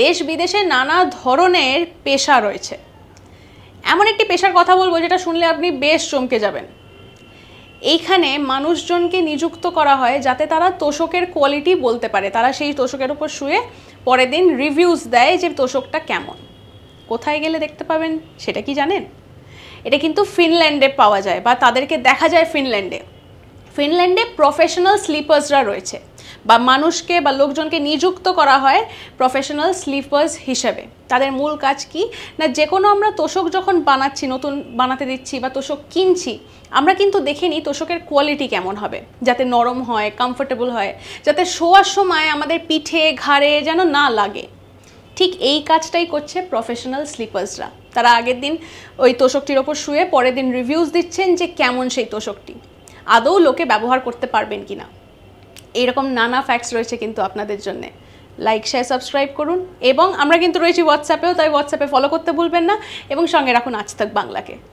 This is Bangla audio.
দেশ বিদেশে নানা ধরনের পেশা রয়েছে। এমন একটি পেশার কথা বলবো যেটা শুনলে আপনি বেশ চমকে যাবেন। এইখানে মানুষজনকে নিযুক্ত করা হয় যাতে তারা তোষকের কোয়ালিটি বলতে পারে, তারা সেই তোষকের উপর শুয়ে পরের দিন রিভিউজ দেয় যে তোষকটা কেমন। কোথায় গেলে দেখতে পাবেন সেটা কি জানেন? এটা কিন্তু ফিনল্যান্ডে পাওয়া যায় বা তাদেরকে দেখা যায় ফিনল্যান্ডে। ফিনল্যান্ডে প্রফেশনাল স্লিপার্সরা রয়েছে বা মানুষকে বা লোকজনকে নিযুক্ত করা হয় প্রফেশনাল স্লিপার্স হিসেবে। তাদের মূল কাজ কি না, যে কোনো আমরা তোষক যখন বানাচ্ছি, নতুন বানাতে দিচ্ছি বা তোষক কিনছি, আমরা কিন্তু দেখে নিই তোষকের কোয়ালিটি কেমন হবে, যাতে নরম হয়, কমফোর্টেবল হয়, যাতে শোয়ার সময় আমাদের পিঠে ঘাড়ে যেন না লাগে। ঠিক এই কাজটাই করছে প্রফেশনাল স্লিপার্সরা। তারা আগের দিন ওই তোষকটির ওপর শুয়ে পরের দিন রিভিউজ দিচ্ছেন যে কেমন সেই তোষকটি, আদৌ লোকে ব্যবহার করতে পারবেন কিনা। এইরকম নানা ফ্যাক্টস রয়েছে কিন্তু আপনাদের জন্যে। লাইক, শেয়ার, সাবস্ক্রাইব করুন। এবং আমরা কিন্তু রয়েছি হোয়াটসঅ্যাপেও, তাই হোয়াটসঅ্যাপে ফলো করতে ভুলবেন না এবং সঙ্গে রাখুন আজ তাক বাংলাকে।